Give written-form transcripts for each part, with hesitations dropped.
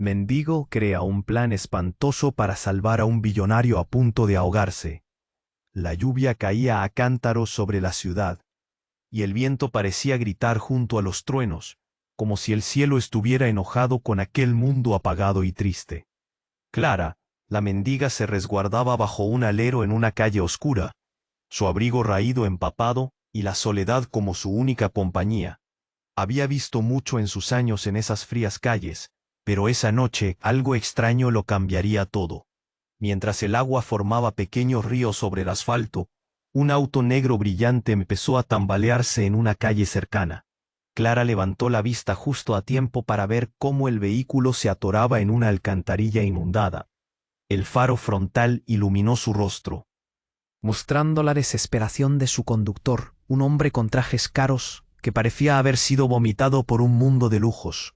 Mendigo crea un plan espantoso para salvar a un billonario a punto de ahogarse. La lluvia caía a cántaros sobre la ciudad, y el viento parecía gritar junto a los truenos, como si el cielo estuviera enojado con aquel mundo apagado y triste. Clara, la mendiga, se resguardaba bajo un alero en una calle oscura, su abrigo raído empapado y la soledad como su única compañía. Había visto mucho en sus años en esas frías calles, pero esa noche algo extraño lo cambiaría todo. Mientras el agua formaba pequeños ríos sobre el asfalto, un auto negro brillante empezó a tambalearse en una calle cercana. Clara levantó la vista justo a tiempo para ver cómo el vehículo se atoraba en una alcantarilla inundada. El faro frontal iluminó su rostro, mostrando la desesperación de su conductor, un hombre con trajes caros que parecía haber sido vomitado por un mundo de lujos.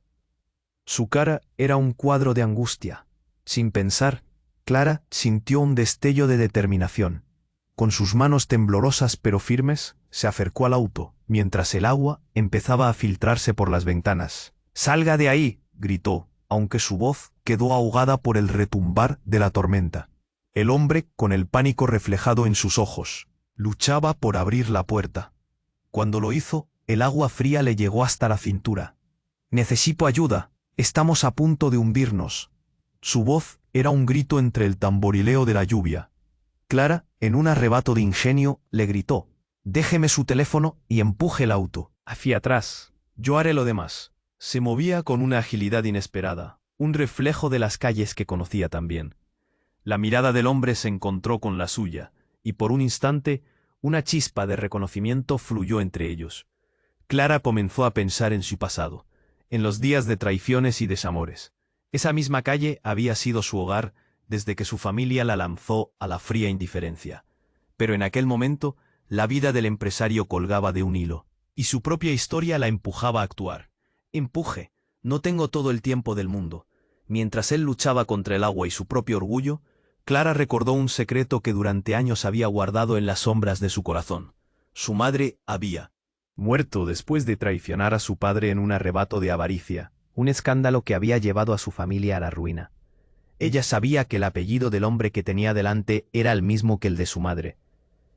Su cara era un cuadro de angustia. Sin pensar, Clara sintió un destello de determinación. Con sus manos temblorosas pero firmes, se acercó al auto, mientras el agua empezaba a filtrarse por las ventanas. «¡Salga de ahí!», gritó, aunque su voz quedó ahogada por el retumbar de la tormenta. El hombre, con el pánico reflejado en sus ojos, luchaba por abrir la puerta. Cuando lo hizo, el agua fría le llegó hasta la cintura. «¡Necesito ayuda! Estamos a punto de hundirnos». Su voz era un grito entre el tamborileo de la lluvia. Clara, en un arrebato de ingenio, le gritó: «Déjeme su teléfono y empuje el auto hacia atrás. Yo haré lo demás». Se movía con una agilidad inesperada, un reflejo de las calles que conocía tan bien. La mirada del hombre se encontró con la suya, y por un instante, una chispa de reconocimiento fluyó entre ellos. Clara comenzó a pensar en su pasado, en los días de traiciones y desamores. Esa misma calle había sido su hogar desde que su familia la lanzó a la fría indiferencia. Pero en aquel momento, la vida del empresario colgaba de un hilo, y su propia historia la empujaba a actuar. «Empuje, no tengo todo el tiempo del mundo». Mientras él luchaba contra el agua y su propio orgullo, Clara recordó un secreto que durante años había guardado en las sombras de su corazón. Su madre había muerto después de traicionar a su padre en un arrebato de avaricia, un escándalo que había llevado a su familia a la ruina. Ella sabía que el apellido del hombre que tenía delante era el mismo que el de su madre.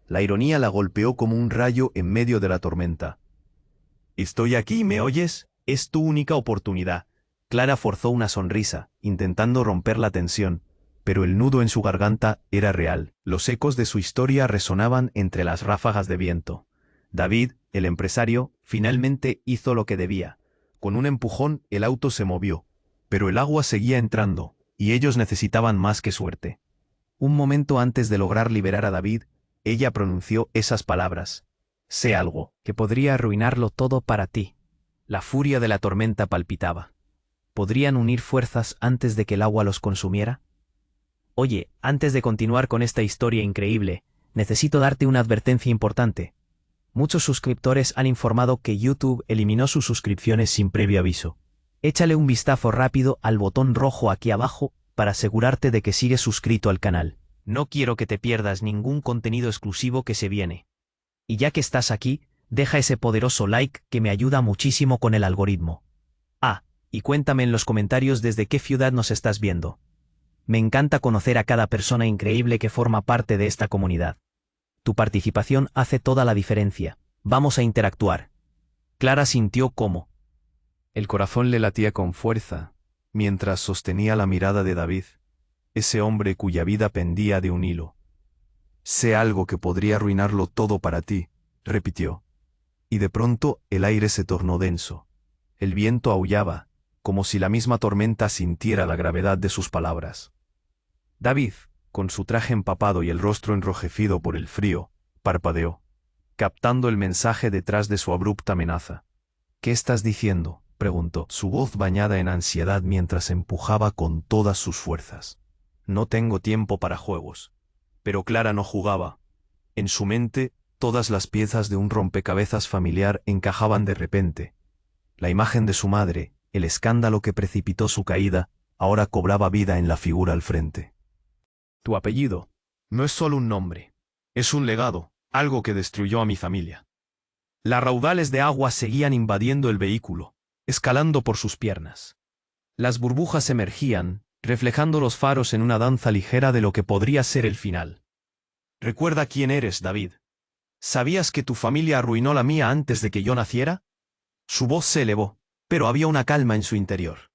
La ironía la golpeó como un rayo en medio de la tormenta. «Estoy aquí, ¿me oyes? Es tu única oportunidad». Clara forzó una sonrisa, intentando romper la tensión, pero el nudo en su garganta era real. Los ecos de su historia resonaban entre las ráfagas de viento. David, el empresario, finalmente hizo lo que debía. Con un empujón, el auto se movió, pero el agua seguía entrando, y ellos necesitaban más que suerte. Un momento antes de lograr liberar a David, ella pronunció esas palabras: «Sé algo que podría arruinarlo todo para ti». La furia de la tormenta palpitaba. ¿Podrían unir fuerzas antes de que el agua los consumiera? «Oye, antes de continuar con esta historia increíble, necesito darte una advertencia importante. Muchos suscriptores han informado que YouTube eliminó sus suscripciones sin previo aviso. Échale un vistazo rápido al botón rojo aquí abajo para asegurarte de que sigues suscrito al canal. No quiero que te pierdas ningún contenido exclusivo que se viene. Y ya que estás aquí, deja ese poderoso like que me ayuda muchísimo con el algoritmo. Ah, y cuéntame en los comentarios desde qué ciudad nos estás viendo. Me encanta conocer a cada persona increíble que forma parte de esta comunidad. Tu participación hace toda la diferencia. Vamos a interactuar». Clara sintió cómo el corazón le latía con fuerza, mientras sostenía la mirada de David, ese hombre cuya vida pendía de un hilo. «Sé algo que podría arruinarlo todo para ti», repitió. Y de pronto el aire se tornó denso. El viento aullaba, como si la misma tormenta sintiera la gravedad de sus palabras. David, con su traje empapado y el rostro enrojecido por el frío, parpadeó, captando el mensaje detrás de su abrupta amenaza. «¿Qué estás diciendo?», preguntó, su voz bañada en ansiedad mientras empujaba con todas sus fuerzas. «No tengo tiempo para juegos». Pero Clara no jugaba. En su mente, todas las piezas de un rompecabezas familiar encajaban de repente. La imagen de su madre, el escándalo que precipitó su caída, ahora cobraba vida en la figura al frente. «Tu apellido no es solo un nombre, es un legado, algo que destruyó a mi familia». Las raudales de agua seguían invadiendo el vehículo, escalando por sus piernas. Las burbujas emergían, reflejando los faros en una danza ligera de lo que podría ser el final. Recuerda quién eres, David. ¿Sabías que tu familia arruinó la mía antes de que yo naciera? Su voz se elevó, pero había una calma en su interior.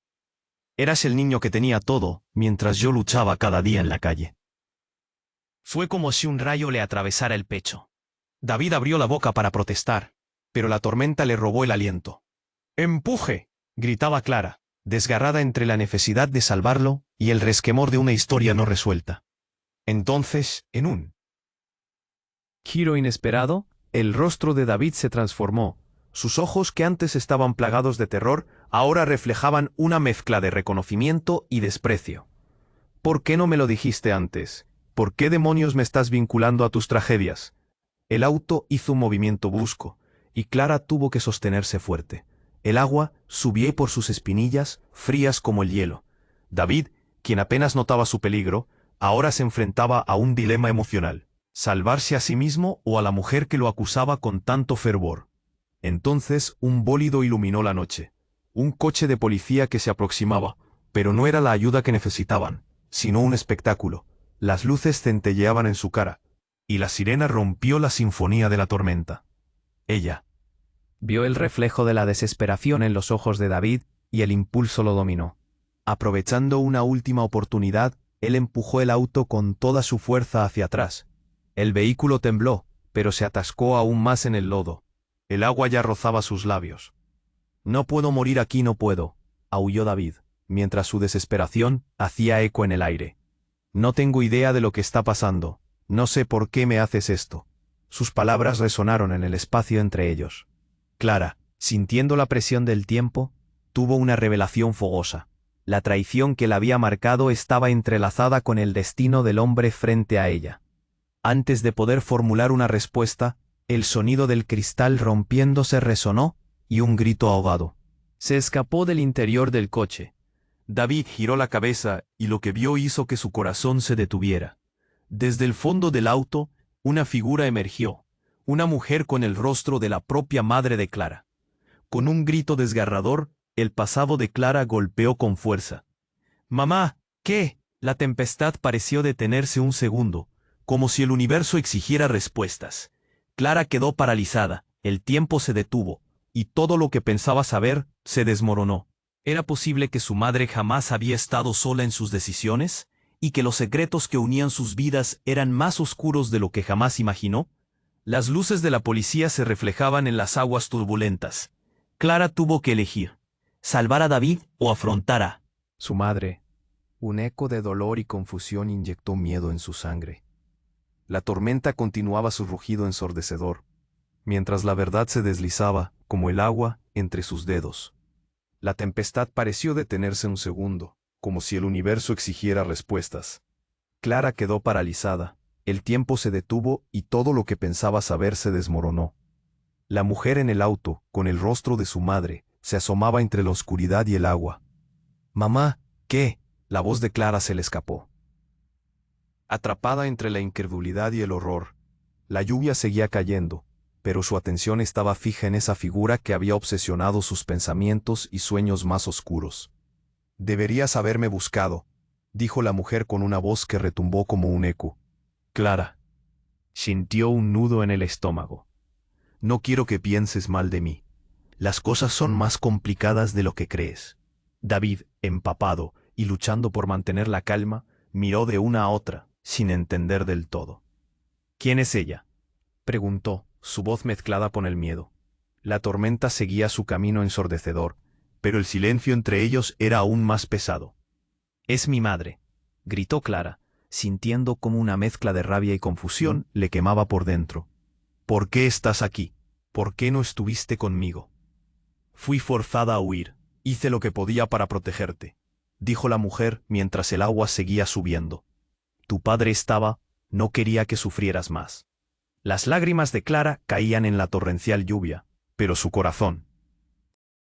Eras el niño que tenía todo, mientras yo luchaba cada día en la calle. Fue como si un rayo le atravesara el pecho. David abrió la boca para protestar, pero la tormenta le robó el aliento. ¡Empuje!, gritaba Clara, desgarrada entre la necesidad de salvarlo y el resquemor de una historia no resuelta. Entonces, en un giro inesperado, el rostro de David se transformó. Sus ojos, que antes estaban plagados de terror, ahora reflejaban una mezcla de reconocimiento y desprecio. ¿Por qué no me lo dijiste antes? ¿Por qué demonios me estás vinculando a tus tragedias? El auto hizo un movimiento brusco, y Clara tuvo que sostenerse fuerte. El agua subía por sus espinillas, frías como el hielo. David, quien apenas notaba su peligro, ahora se enfrentaba a un dilema emocional: salvarse a sí mismo o a la mujer que lo acusaba con tanto fervor. Entonces un bólido iluminó la noche. Un coche de policía que se aproximaba, pero no era la ayuda que necesitaban, sino un espectáculo. Las luces centelleaban en su cara, y la sirena rompió la sinfonía de la tormenta. Ella vio el reflejo de la desesperación en los ojos de David, y el impulso lo dominó. Aprovechando una última oportunidad, él empujó el auto con toda su fuerza hacia atrás. El vehículo tembló, pero se atascó aún más en el lodo. El agua ya rozaba sus labios. «No puedo morir aquí, no puedo», aulló David, mientras su desesperación hacía eco en el aire. «No tengo idea de lo que está pasando. No sé por qué me haces esto». Sus palabras resonaron en el espacio entre ellos. Clara, sintiendo la presión del tiempo, tuvo una revelación fogosa. La traición que la había marcado estaba entrelazada con el destino del hombre frente a ella. Antes de poder formular una respuesta, el sonido del cristal rompiéndose resonó, y un grito ahogado se escapó del interior del coche. David giró la cabeza y lo que vio hizo que su corazón se detuviera. Desde el fondo del auto, una figura emergió, una mujer con el rostro de la propia madre de Clara. Con un grito desgarrador, el pasado de Clara golpeó con fuerza. «Mamá, ¿qué?». La tempestad pareció detenerse un segundo, como si el universo exigiera respuestas. Clara quedó paralizada, el tiempo se detuvo, y todo lo que pensaba saber se desmoronó. ¿Era posible que su madre jamás había estado sola en sus decisiones? ¿Y que los secretos que unían sus vidas eran más oscuros de lo que jamás imaginó? Las luces de la policía se reflejaban en las aguas turbulentas. Clara tuvo que elegir: salvar a David o afrontar a su madre. Un eco de dolor y confusión inyectó miedo en su sangre. La tormenta continuaba su rugido ensordecedor, mientras la verdad se deslizaba, como el agua, entre sus dedos. La tempestad pareció detenerse un segundo, como si el universo exigiera respuestas. Clara quedó paralizada, el tiempo se detuvo y todo lo que pensaba saber se desmoronó. La mujer en el auto, con el rostro de su madre, se asomaba entre la oscuridad y el agua. «Mamá, ¿qué?». La voz de Clara se le escapó. Atrapada entre la incredulidad y el horror, la lluvia seguía cayendo, pero su atención estaba fija en esa figura que había obsesionado sus pensamientos y sueños más oscuros. «Deberías haberme buscado», dijo la mujer con una voz que retumbó como un eco. Clara sintió un nudo en el estómago. «No quiero que pienses mal de mí. Las cosas son más complicadas de lo que crees». David, empapado y luchando por mantener la calma, miró de una a otra, sin entender del todo. «¿Quién es ella?», preguntó, su voz mezclada con el miedo. La tormenta seguía su camino ensordecedor, pero el silencio entre ellos era aún más pesado. «Es mi madre», gritó Clara, sintiendo como una mezcla de rabia y confusión le quemaba por dentro. «¿Por qué estás aquí? ¿Por qué no estuviste conmigo?». «Fui forzada a huir. Hice lo que podía para protegerte», dijo la mujer mientras el agua seguía subiendo. «Tu padre no quería que sufrieras más». Las lágrimas de Clara caían en la torrencial lluvia, pero su corazón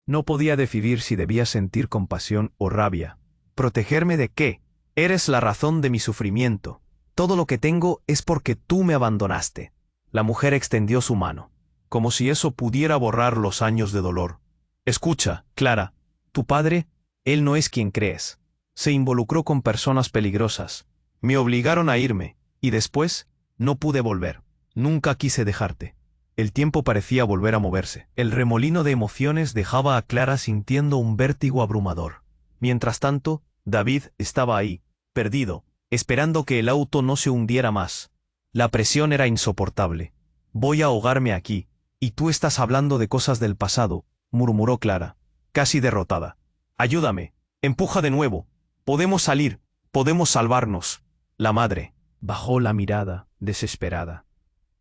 no podía decidir si debía sentir compasión o rabia. «¿Protegerme de qué? Eres la razón de mi sufrimiento. Todo lo que tengo es porque tú me abandonaste». La mujer extendió su mano, como si eso pudiera borrar los años de dolor. «Escucha, Clara, tu padre Él no es quien crees. Se involucró con personas peligrosas. Me obligaron a irme, y después no pude volver. Nunca quise dejarte. El tiempo parecía volver a moverse. El remolino de emociones dejaba a Clara sintiendo un vértigo abrumador. Mientras tanto, David estaba ahí, perdido, esperando que el auto no se hundiera más. La presión era insoportable. Voy a ahogarme aquí, y tú estás hablando de cosas del pasado, murmuró Clara, casi derrotada. Ayúdame, empuja de nuevo. Podemos salir, podemos salvarnos. La madre bajó la mirada, desesperada.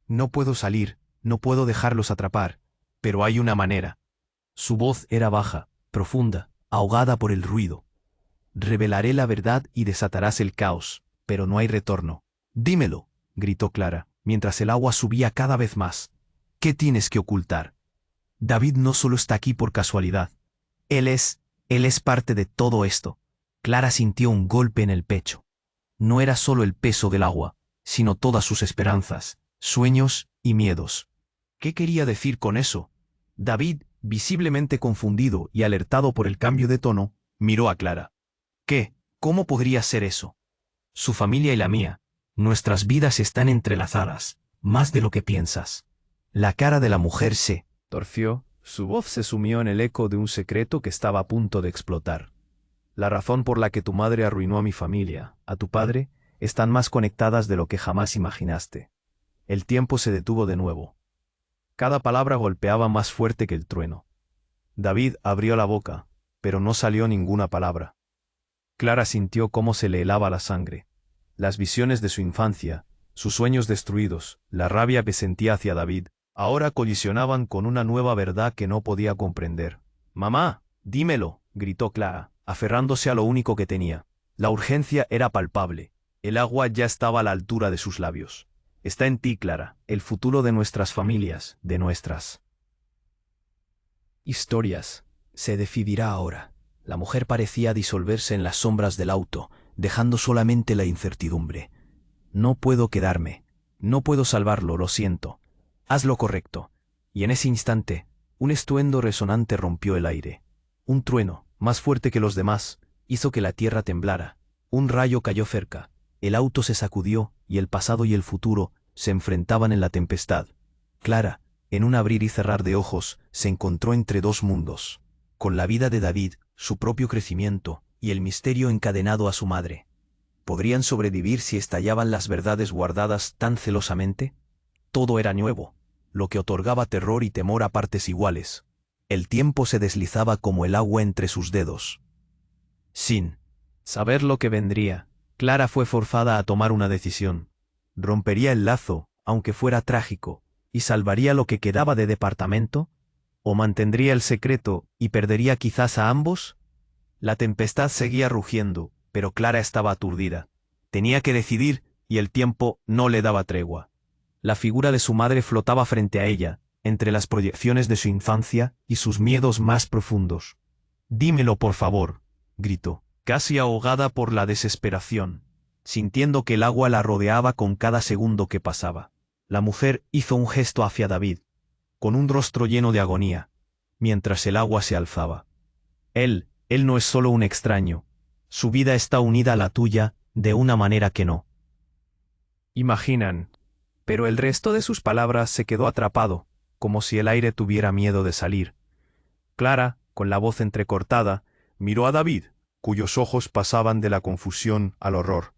No puedo salir, no puedo dejarlos atrapar, pero hay una manera. Su voz era baja, profunda, ahogada por el ruido. Revelaré la verdad y desatarás el caos, pero no hay retorno. Dímelo, gritó Clara, mientras el agua subía cada vez más. ¿Qué tienes que ocultar? David no solo está aquí por casualidad. Él es parte de todo esto. Clara sintió un golpe en el pecho. No era solo el peso del agua, sino todas sus esperanzas, sueños y miedos. ¿Qué quería decir con eso? David, visiblemente confundido y alertado por el cambio de tono, miró a Clara. ¿Qué? ¿Cómo podría ser eso? Su familia y la mía. Nuestras vidas están entrelazadas, más de lo que piensas. La cara de la mujer se torció, su voz se sumió en el eco de un secreto que estaba a punto de explotar. La razón por la que tu madre arruinó a mi familia, a tu padre, están más conectadas de lo que jamás imaginaste. El tiempo se detuvo de nuevo. Cada palabra golpeaba más fuerte que el trueno. David abrió la boca, pero no salió ninguna palabra. Clara sintió cómo se le helaba la sangre. Las visiones de su infancia, sus sueños destruidos, la rabia que sentía hacia David, ahora colisionaban con una nueva verdad que no podía comprender. «Mamá, dímelo», gritó Clara, aferrándose a lo único que tenía. La urgencia era palpable. El agua ya estaba a la altura de sus labios. Está en ti, Clara, el futuro de nuestras familias, de nuestras historias. Se decidirá ahora. La mujer parecía disolverse en las sombras del auto, dejando solamente la incertidumbre. No puedo quedarme. No puedo salvarlo, lo siento. Haz lo correcto. Y en ese instante, un estruendo resonante rompió el aire. Un trueno, más fuerte que los demás, hizo que la tierra temblara. Un rayo cayó cerca. El auto se sacudió, y el pasado y el futuro se enfrentaban en la tempestad. Clara, en un abrir y cerrar de ojos, se encontró entre dos mundos. Con la vida de David, su propio crecimiento, y el misterio encadenado a su madre. ¿Podrían sobrevivir si estallaban las verdades guardadas tan celosamente? Todo era nuevo, lo que otorgaba terror y temor a partes iguales. El tiempo se deslizaba como el agua entre sus dedos. Sin saber lo que vendría, Clara fue forzada a tomar una decisión. ¿Rompería el lazo, aunque fuera trágico, y salvaría lo que quedaba de departamento? ¿O mantendría el secreto y perdería quizás a ambos? La tempestad seguía rugiendo, pero Clara estaba aturdida. Tenía que decidir, y el tiempo no le daba tregua. La figura de su madre flotaba frente a ella, entre las proyecciones de su infancia y sus miedos más profundos. «Dímelo, por favor», gritó, casi ahogada por la desesperación, sintiendo que el agua la rodeaba con cada segundo que pasaba. La mujer hizo un gesto hacia David, con un rostro lleno de agonía, mientras el agua se alzaba. Él no es solo un extraño. Su vida está unida a la tuya de una manera que no imaginan. Pero el resto de sus palabras se quedó atrapado, como si el aire tuviera miedo de salir. Clara, con la voz entrecortada, miró a David, cuyos ojos pasaban de la confusión al horror.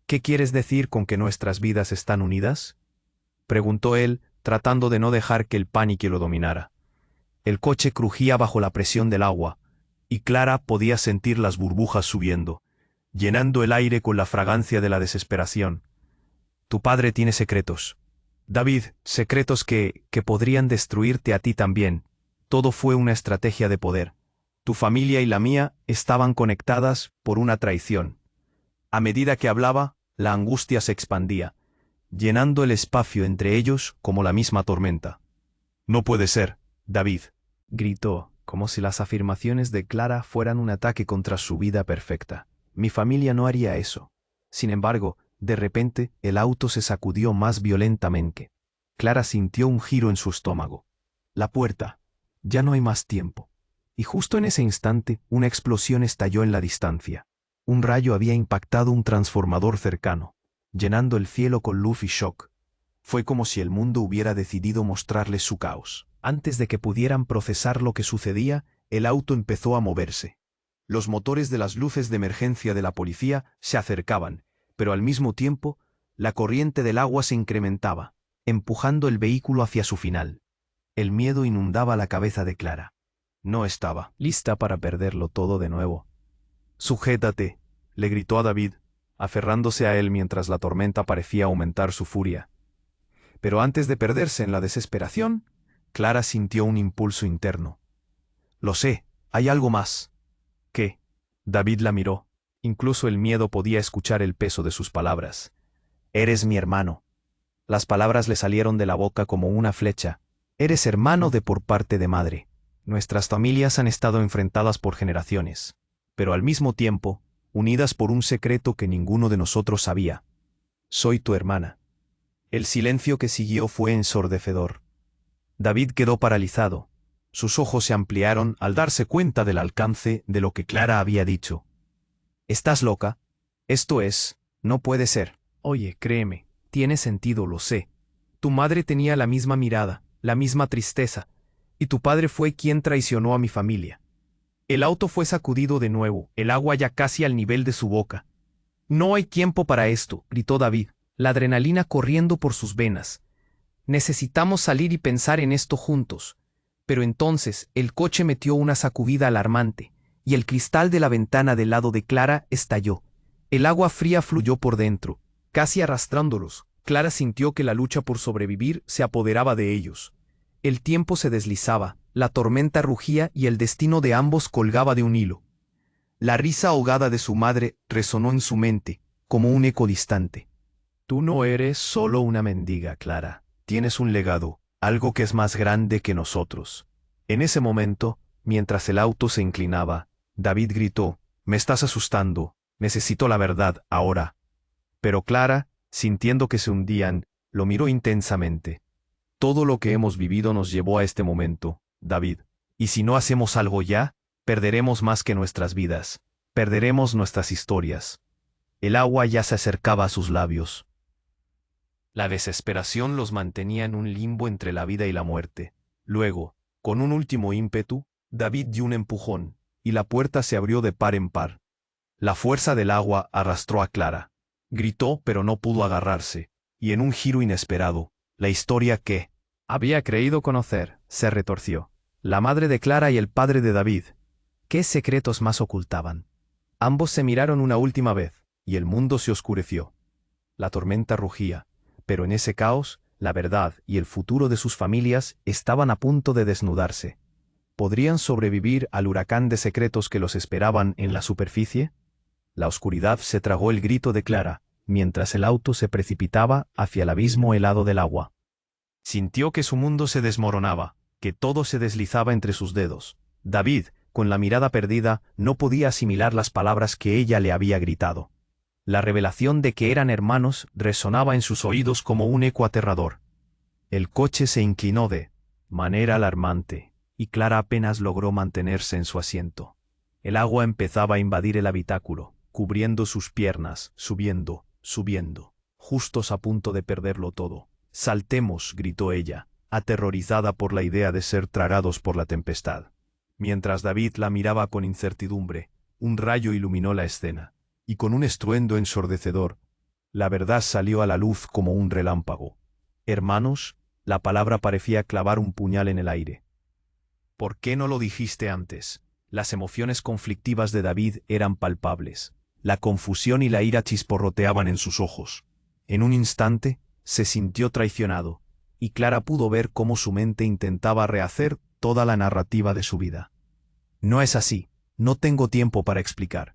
«¿Qué quieres decir con que nuestras vidas están unidas?», preguntó él, tratando de no dejar que el pánico lo dominara. El coche crujía bajo la presión del agua, y Clara podía sentir las burbujas subiendo, llenando el aire con la fragancia de la desesperación. «Tu padre tiene secretos. David, secretos que podrían destruirte a ti también. Todo fue una estrategia de poder. Tu familia y la mía estaban conectadas por una traición». A medida que hablaba, la angustia se expandía, llenando el espacio entre ellos como la misma tormenta. «No puede ser, David», gritó, como si las afirmaciones de Clara fueran un ataque contra su vida perfecta. «Mi familia no haría eso». Sin embargo, de repente, el auto se sacudió más violentamente. Clara sintió un giro en su estómago. La puerta. Ya no hay más tiempo. Y justo en ese instante, una explosión estalló en la distancia. Un rayo había impactado un transformador cercano, llenando el cielo con luz y shock. Fue como si el mundo hubiera decidido mostrarles su caos. Antes de que pudieran procesar lo que sucedía, el auto empezó a moverse. Los motores de las luces de emergencia de la policía se acercaban, pero al mismo tiempo, la corriente del agua se incrementaba, empujando el vehículo hacia su final. El miedo inundaba la cabeza de Clara. No estaba lista para perderlo todo de nuevo. «Sujétate», le gritó a David, aferrándose a él mientras la tormenta parecía aumentar su furia. Pero antes de perderse en la desesperación, Clara sintió un impulso interno. «Lo sé, hay algo más». «¿Qué?». David la miró. Incluso el miedo podía escuchar el peso de sus palabras. «Eres mi hermano». Las palabras le salieron de la boca como una flecha. «Eres hermano de por parte de madre». Nuestras familias han estado enfrentadas por generaciones, pero al mismo tiempo, unidas por un secreto que ninguno de nosotros sabía. Soy tu hermana. El silencio que siguió fue ensordecedor. David quedó paralizado. Sus ojos se ampliaron al darse cuenta del alcance de lo que Clara había dicho. «¿Estás loca? Esto es, no puede ser». «Oye, créeme, tiene sentido, lo sé. Tu madre tenía la misma mirada, la misma tristeza, y tu padre fue quien traicionó a mi familia». El auto fue sacudido de nuevo, el agua ya casi al nivel de su boca. «No hay tiempo para esto», gritó David, la adrenalina corriendo por sus venas. «Necesitamos salir y pensar en esto juntos». Pero entonces el coche metió una sacudida alarmante, y el cristal de la ventana del lado de Clara estalló. El agua fría fluyó por dentro, casi arrastrándolos. Clara sintió que la lucha por sobrevivir se apoderaba de ellos. El tiempo se deslizaba, la tormenta rugía y el destino de ambos colgaba de un hilo. La risa ahogada de su madre resonó en su mente, como un eco distante. «Tú no eres solo una mendiga, Clara. Tienes un legado, algo que es más grande que nosotros». En ese momento, mientras el auto se inclinaba, David gritó: «Me estás asustando, necesito la verdad, ahora». Pero Clara, sintiendo que se hundían, lo miró intensamente. «Todo lo que hemos vivido nos llevó a este momento, David. Y si no hacemos algo ya, perderemos más que nuestras vidas. Perderemos nuestras historias». El agua ya se acercaba a sus labios. La desesperación los mantenía en un limbo entre la vida y la muerte. Luego, con un último ímpetu, David dio un empujón, y la puerta se abrió de par en par. La fuerza del agua arrastró a Clara. Gritó, pero no pudo agarrarse, y en un giro inesperado, la historia que había creído conocer se retorció. La madre de Clara y el padre de David. ¿Qué secretos más ocultaban? Ambos se miraron una última vez, y el mundo se oscureció. La tormenta rugía, pero en ese caos, la verdad y el futuro de sus familias estaban a punto de desnudarse. ¿Podrían sobrevivir al huracán de secretos que los esperaban en la superficie? La oscuridad se tragó el grito de Clara, mientras el auto se precipitaba hacia el abismo helado del agua. Sintió que su mundo se desmoronaba, que todo se deslizaba entre sus dedos. David, con la mirada perdida, no podía asimilar las palabras que ella le había gritado. La revelación de que eran hermanos resonaba en sus oídos como un eco aterrador. El coche se inclinó de manera alarmante, y Clara apenas logró mantenerse en su asiento. El agua empezaba a invadir el habitáculo, cubriendo sus piernas, subiendo, subiendo, justos a punto de perderlo todo. «Saltemos», gritó ella, aterrorizada por la idea de ser tragados por la tempestad. Mientras David la miraba con incertidumbre, un rayo iluminó la escena, y con un estruendo ensordecedor, la verdad salió a la luz como un relámpago. «Hermanos», la palabra parecía clavar un puñal en el aire. «¿Por qué no lo dijiste antes?». Las emociones conflictivas de David eran palpables. La confusión y la ira chisporroteaban en sus ojos. En un instante, se sintió traicionado, y Clara pudo ver cómo su mente intentaba rehacer toda la narrativa de su vida. «No es así, no tengo tiempo para explicar».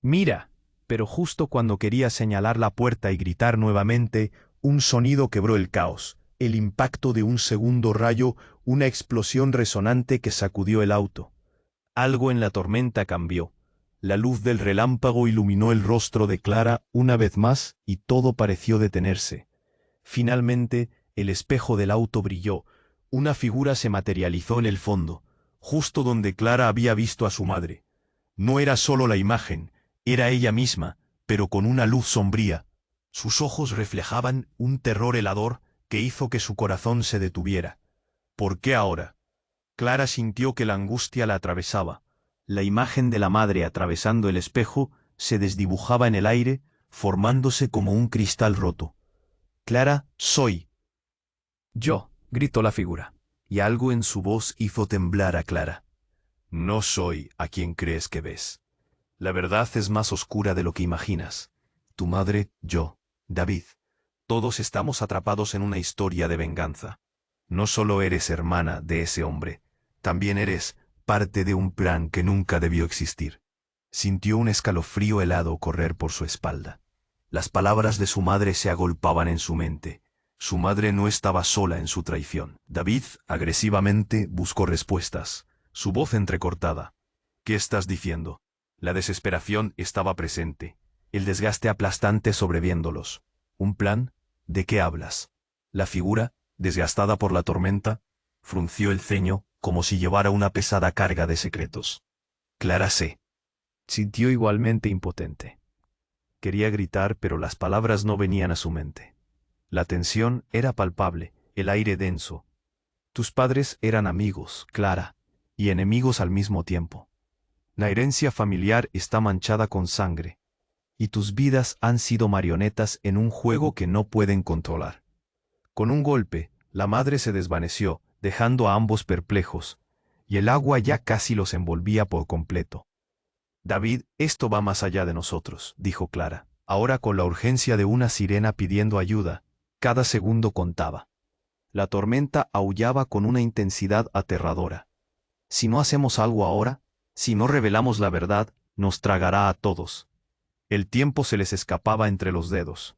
«Mira», pero justo cuando quería señalar la puerta y gritar nuevamente, un sonido quebró el caos, el impacto de un segundo rayo, una explosión resonante que sacudió el auto. Algo en la tormenta cambió. La luz del relámpago iluminó el rostro de Clara una vez más y todo pareció detenerse. Finalmente, el espejo del auto brilló. Una figura se materializó en el fondo. justo donde Clara había visto a su madre. No era solo la imagen, era ella misma, pero con una luz sombría. Sus ojos reflejaban un terror helador que hizo que su corazón se detuviera. ¿Por qué ahora? Clara sintió que la angustia la atravesaba. La imagen de la madre atravesando el espejo se desdibujaba en el aire, formándose como un cristal roto. Clara, soy. Yo, gritó la figura. Y algo en su voz hizo temblar a Clara. No soy a quien crees que ves. La verdad es más oscura de lo que imaginas. Tu madre, yo, David. Todos estamos atrapados en una historia de venganza. No solo eres hermana de ese hombre, también eres parte de un plan que nunca debió existir. Sintió un escalofrío helado correr por su espalda. Las palabras de su madre se agolpaban en su mente. Su madre no estaba sola en su traición. David, agresivamente, buscó respuestas, su voz entrecortada. ¿Qué estás diciendo? La desesperación estaba presente, el desgaste aplastante sobreviéndolos. ¿Un plan? ¿De qué hablas? La figura, desgastada por la tormenta, frunció el ceño como si llevara una pesada carga de secretos. Clara se sintió igualmente impotente. Quería gritar, pero las palabras no venían a su mente. La tensión era palpable, el aire denso. Tus padres eran amigos, Clara, y enemigos al mismo tiempo. La herencia familiar está manchada con sangre, y tus vidas han sido marionetas en un juego que no pueden controlar. Con un golpe, la madre se desvaneció, dejando a ambos perplejos, y el agua ya casi los envolvía por completo. David, esto va más allá de nosotros, dijo Clara, ahora con la urgencia de una sirena pidiendo ayuda. Cada segundo contaba. La tormenta aullaba con una intensidad aterradora. Si no hacemos algo ahora, si no revelamos la verdad, nos tragará a todos. El tiempo se les escapaba entre los dedos.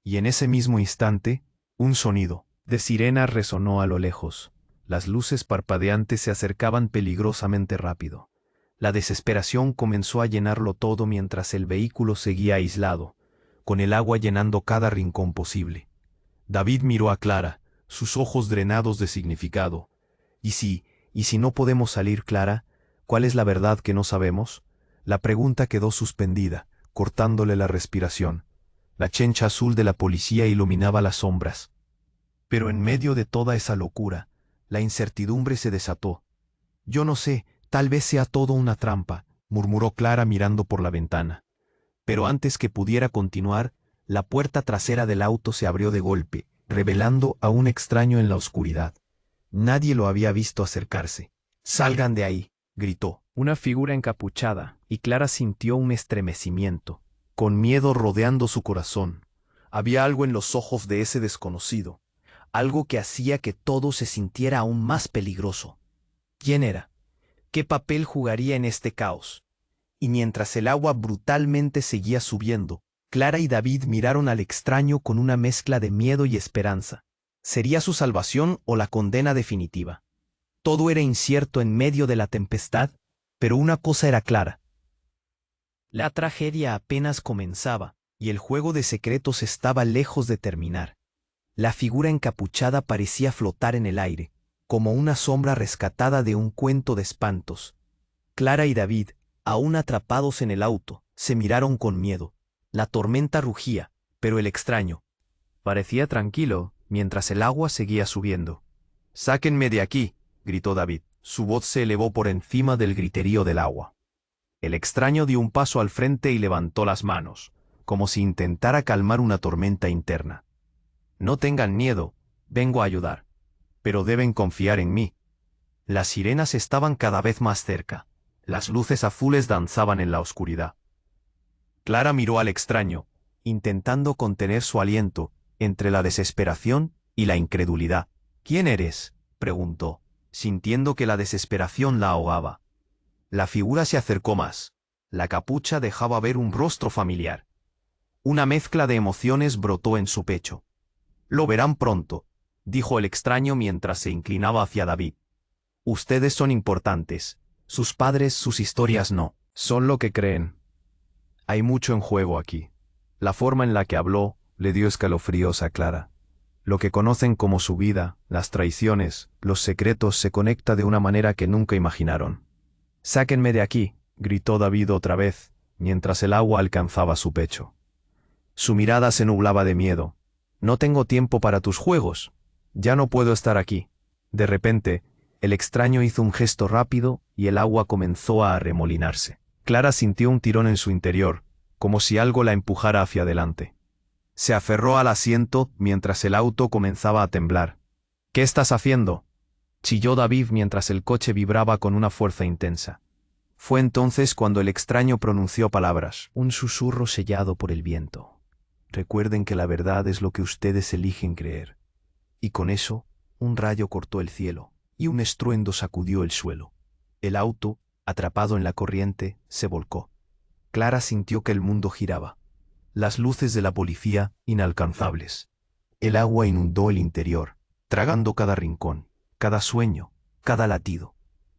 Y en ese mismo instante, un sonido de sirena resonó a lo lejos. Las luces parpadeantes se acercaban peligrosamente rápido. La desesperación comenzó a llenarlo todo mientras el vehículo seguía aislado, con el agua llenando cada rincón posible. David miró a Clara, sus ojos drenados de significado. ¿Y si no podemos salir, Clara? ¿Cuál es la verdad que no sabemos? La pregunta quedó suspendida, cortándole la respiración. La chencha azul de la policía iluminaba las sombras. Pero en medio de toda esa locura, la incertidumbre se desató. Yo no sé, tal vez sea todo una trampa, murmuró Clara mirando por la ventana. Pero antes que pudiera continuar, la puerta trasera del auto se abrió de golpe, revelando a un extraño en la oscuridad. Nadie lo había visto acercarse. «¡Salgan de ahí!», gritó. Una figura encapuchada, y Clara sintió un estremecimiento, con miedo rodeando su corazón. Había algo en los ojos de ese desconocido, algo que hacía que todo se sintiera aún más peligroso. ¿Quién era? ¿Qué papel jugaría en este caos? Y mientras el agua brutalmente seguía subiendo, Clara y David miraron al extraño con una mezcla de miedo y esperanza. ¿Sería su salvación o la condena definitiva? Todo era incierto en medio de la tempestad, pero una cosa era clara. La tragedia apenas comenzaba, y el juego de secretos estaba lejos de terminar. La figura encapuchada parecía flotar en el aire, como una sombra rescatada de un cuento de espantos. Clara y David, aún atrapados en el auto, se miraron con miedo. La tormenta rugía, pero el extraño parecía tranquilo mientras el agua seguía subiendo. «¡Sáquenme de aquí!», gritó David. Su voz se elevó por encima del griterío del agua. El extraño dio un paso al frente y levantó las manos, como si intentara calmar una tormenta interna. «No tengan miedo, vengo a ayudar. Pero deben confiar en mí». Las sirenas estaban cada vez más cerca. Las luces azules danzaban en la oscuridad. Clara miró al extraño, intentando contener su aliento, entre la desesperación y la incredulidad. «¿Quién eres?», preguntó, sintiendo que la desesperación la ahogaba. La figura se acercó más. La capucha dejaba ver un rostro familiar. Una mezcla de emociones brotó en su pecho. «Lo verán pronto», dijo el extraño mientras se inclinaba hacia David. «Ustedes son importantes. Sus padres, sus historias no. Son lo que creen. Hay mucho en juego aquí». La forma en la que habló le dio escalofríos a Clara. Lo que conocen como su vida, las traiciones, los secretos se conecta de una manera que nunca imaginaron. «Sáquenme de aquí», gritó David otra vez, mientras el agua alcanzaba su pecho. Su mirada se nublaba de miedo. «No tengo tiempo para tus juegos. Ya no puedo estar aquí». De repente, el extraño hizo un gesto rápido y el agua comenzó a arremolinarse. Clara sintió un tirón en su interior, como si algo la empujara hacia adelante. Se aferró al asiento mientras el auto comenzaba a temblar. «¿Qué estás haciendo?», chilló David mientras el coche vibraba con una fuerza intensa. Fue entonces cuando el extraño pronunció palabras, un susurro sellado por el viento. «Recuerden que la verdad es lo que ustedes eligen creer». Y con eso, un rayo cortó el cielo, y un estruendo sacudió el suelo. El auto, atrapado en la corriente, se volcó. Clara sintió que el mundo giraba. Las luces de la policía, inalcanzables. El agua inundó el interior, tragando cada rincón, cada sueño, cada latido.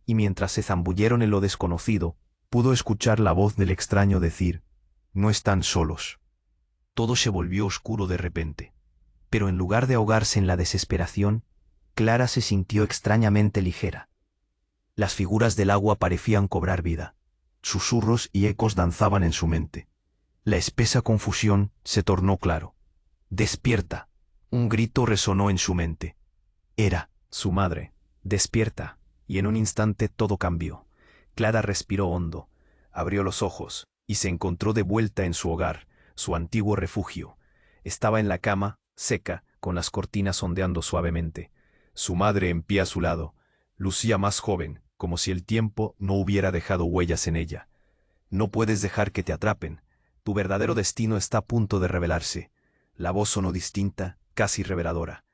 Y mientras se zambulleron en lo desconocido, pudo escuchar la voz del extraño decir, «No están solos». Todo se volvió oscuro de repente. Pero en lugar de ahogarse en la desesperación, Clara se sintió extrañamente ligera. Las figuras del agua parecían cobrar vida. Susurros y ecos danzaban en su mente. La espesa confusión se tornó claro. «Despierta». Un grito resonó en su mente. Era su madre. «Despierta». Y en un instante todo cambió. Clara respiró hondo, abrió los ojos y se encontró de vuelta en su hogar, su antiguo refugio. Estaba en la cama, seca, con las cortinas ondeando suavemente. Su madre en pie a su lado. Lucía más joven, como si el tiempo no hubiera dejado huellas en ella. «No puedes dejar que te atrapen. Tu verdadero destino está a punto de revelarse». La voz sonó distinta, casi reveladora.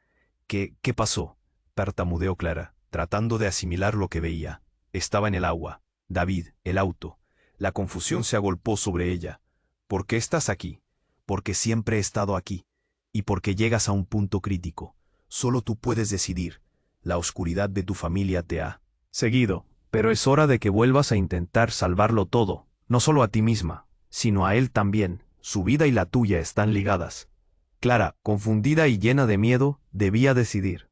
¿Qué pasó?», tartamudeó Clara, tratando de asimilar lo que veía. Estaba en el agua. David, el auto. La confusión se agolpó sobre ella. «¿Por qué estás aquí?». «Porque siempre he estado aquí. Y porque llegas a un punto crítico. Solo tú puedes decidir. La oscuridad de tu familia te ha seguido. Pero es hora de que vuelvas a intentar salvarlo todo. No solo a ti misma, sino a él también. Su vida y la tuya están ligadas». Clara, confundida y llena de miedo, debía decidir.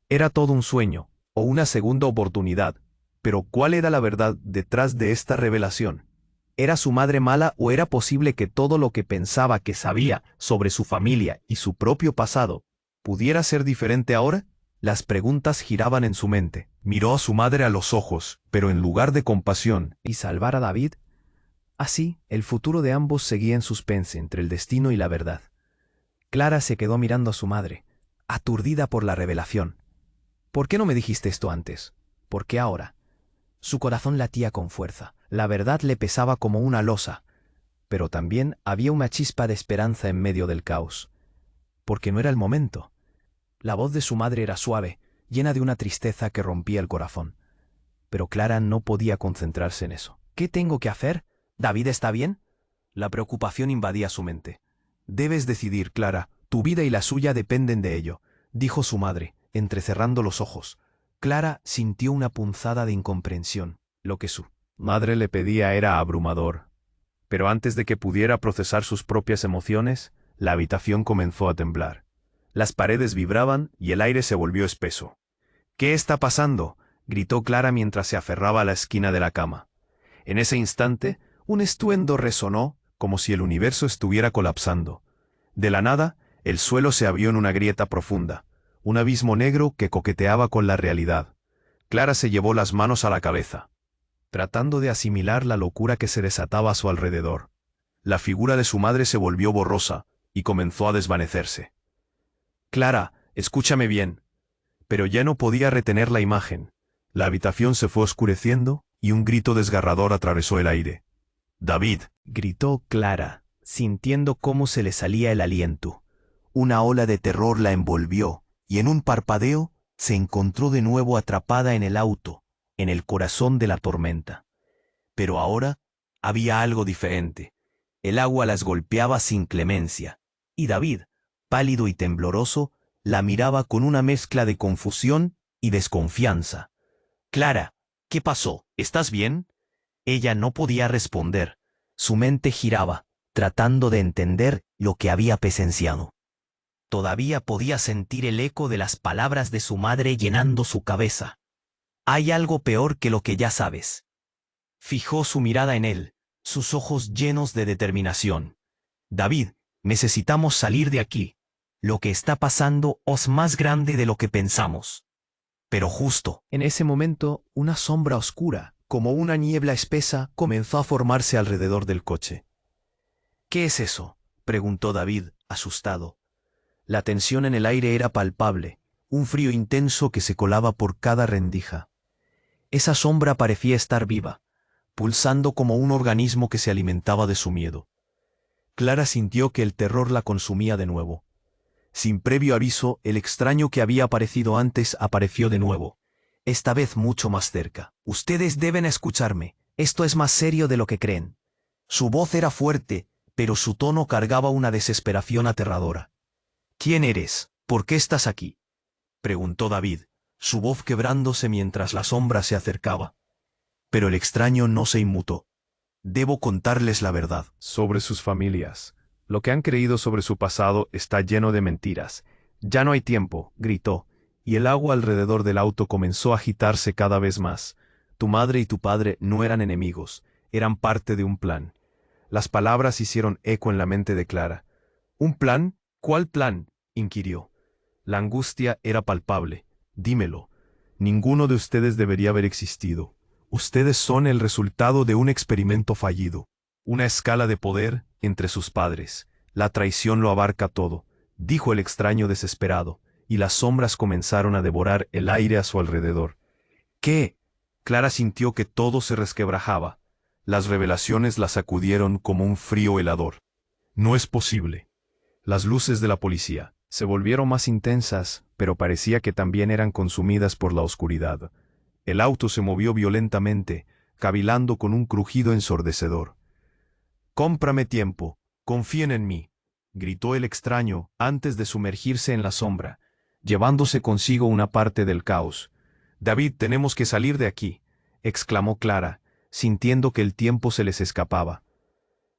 Era todo un sueño, o una segunda oportunidad. Pero ¿cuál era la verdad detrás de esta revelación? ¿Era su madre mala o era posible que todo lo que pensaba que sabía sobre su familia y su propio pasado pudiera ser diferente ahora? Las preguntas giraban en su mente. Miró a su madre a los ojos, pero en lugar de compasión y salvar a David, así el futuro de ambos seguía en suspense entre el destino y la verdad. Clara se quedó mirando a su madre, aturdida por la revelación. «¿Por qué no me dijiste esto antes? ¿Por qué ahora?». Su corazón latía con fuerza. La verdad le pesaba como una losa. Pero también había una chispa de esperanza en medio del caos. Porque no era el momento. La voz de su madre era suave, llena de una tristeza que rompía el corazón. Pero Clara no podía concentrarse en eso. «¿Qué tengo que hacer? ¿David está bien?». La preocupación invadía su mente. «Debes decidir, Clara. Tu vida y la suya dependen de ello», dijo su madre, entrecerrando los ojos. Clara sintió una punzada de incomprensión. Lo que su madre le pedía era abrumador. Pero antes de que pudiera procesar sus propias emociones, la habitación comenzó a temblar. Las paredes vibraban y el aire se volvió espeso. «¿Qué está pasando?», gritó Clara mientras se aferraba a la esquina de la cama. En ese instante, un estruendo resonó como si el universo estuviera colapsando. De la nada, el suelo se abrió en una grieta profunda. Un abismo negro que coqueteaba con la realidad. Clara se llevó las manos a la cabeza, tratando de asimilar la locura que se desataba a su alrededor. La figura de su madre se volvió borrosa y comenzó a desvanecerse. «Clara, escúchame bien». Pero ya no podía retener la imagen. La habitación se fue oscureciendo y un grito desgarrador atravesó el aire. «David», gritó Clara, sintiendo cómo se le salía el aliento. Una ola de terror la envolvió. Y en un parpadeo se encontró de nuevo atrapada en el auto, en el corazón de la tormenta. Pero ahora había algo diferente. El agua las golpeaba sin clemencia, y David, pálido y tembloroso, la miraba con una mezcla de confusión y desconfianza. «Clara, ¿qué pasó? ¿Estás bien?». Ella no podía responder. Su mente giraba, tratando de entender lo que había presenciado. Todavía podía sentir el eco de las palabras de su madre llenando su cabeza. Hay algo peor que lo que ya sabes. Fijó su mirada en él, sus ojos llenos de determinación. David, necesitamos salir de aquí. Lo que está pasando es más grande de lo que pensamos. Pero justo En ese momento, una sombra oscura, como una niebla espesa, comenzó a formarse alrededor del coche. ¿Qué es eso?, preguntó David, asustado. La tensión en el aire era palpable, un frío intenso que se colaba por cada rendija. Esa sombra parecía estar viva, pulsando como un organismo que se alimentaba de su miedo. Clara sintió que el terror la consumía de nuevo. Sin previo aviso, el extraño que había aparecido antes apareció de nuevo, esta vez mucho más cerca. Ustedes deben escucharme. Esto es más serio de lo que creen. Su voz era fuerte, pero su tono cargaba una desesperación aterradora. ¿Quién eres? ¿Por qué estás aquí?, preguntó David, su voz quebrándose mientras la sombra se acercaba. Pero el extraño no se inmutó. Debo contarles la verdad. Sobre sus familias. Lo que han creído sobre su pasado está lleno de mentiras. Ya no hay tiempo, gritó, y el agua alrededor del auto comenzó a agitarse cada vez más. Tu madre y tu padre no eran enemigos, eran parte de un plan. Las palabras hicieron eco en la mente de Clara. ¿Un plan? ¿Cuál plan?, inquirió. La angustia era palpable. Dímelo. Ninguno de ustedes debería haber existido. Ustedes son el resultado de un experimento fallido. Una escala de poder entre sus padres. La traición lo abarca todo, dijo el extraño desesperado, y las sombras comenzaron a devorar el aire a su alrededor. ¿Qué? Clara sintió que todo se resquebrajaba. Las revelaciones la sacudieron como un frío helador. No es posible. Las luces de la policía se volvieron más intensas, pero parecía que también eran consumidas por la oscuridad. El auto se movió violentamente, cavilando con un crujido ensordecedor. «Cómprame tiempo, confíen en mí», gritó el extraño antes de sumergirse en la sombra, llevándose consigo una parte del caos. «David, tenemos que salir de aquí», exclamó Clara, sintiendo que el tiempo se les escapaba.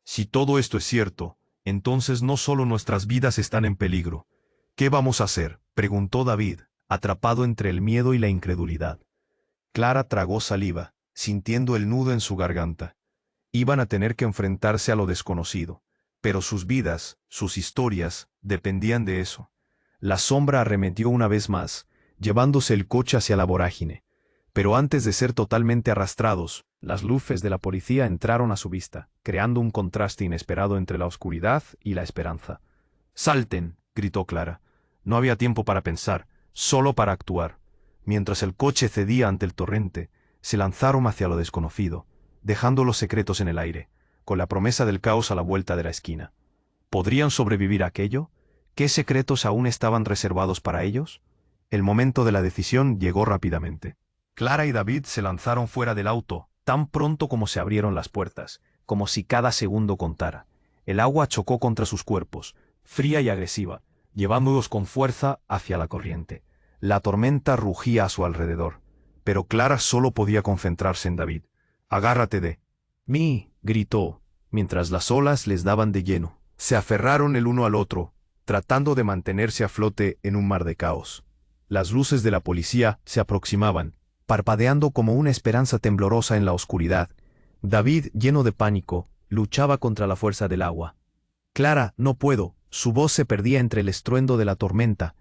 «Si todo esto es cierto, entonces no solo nuestras vidas están en peligro». «¿Qué vamos a hacer?», preguntó David, atrapado entre el miedo y la incredulidad. Clara tragó saliva, sintiendo el nudo en su garganta. Iban a tener que enfrentarse a lo desconocido, pero sus vidas, sus historias, dependían de eso. La sombra arremetió una vez más, llevándose el coche hacia la vorágine. Pero antes de ser totalmente arrastrados, las luces de la policía entraron a su vista, creando un contraste inesperado entre la oscuridad y la esperanza. «¡Salten!», gritó Clara. No había tiempo para pensar, solo para actuar. Mientras el coche cedía ante el torrente, se lanzaron hacia lo desconocido, dejando los secretos en el aire, con la promesa del caos a la vuelta de la esquina. ¿Podrían sobrevivir a aquello? ¿Qué secretos aún estaban reservados para ellos? El momento de la decisión llegó rápidamente. Clara y David se lanzaron fuera del auto, tan pronto como se abrieron las puertas, como si cada segundo contara. El agua chocó contra sus cuerpos, fría y agresiva, llevándolos con fuerza hacia la corriente. La tormenta rugía a su alrededor, pero Clara solo podía concentrarse en David. «Agárrate de mí», gritó, mientras las olas les daban de lleno. Se aferraron el uno al otro, tratando de mantenerse a flote en un mar de caos. Las luces de la policía se aproximaban, parpadeando como una esperanza temblorosa en la oscuridad. David, lleno de pánico, luchaba contra la fuerza del agua. «Clara, no puedo». Su voz se perdía entre el estruendo de la tormenta,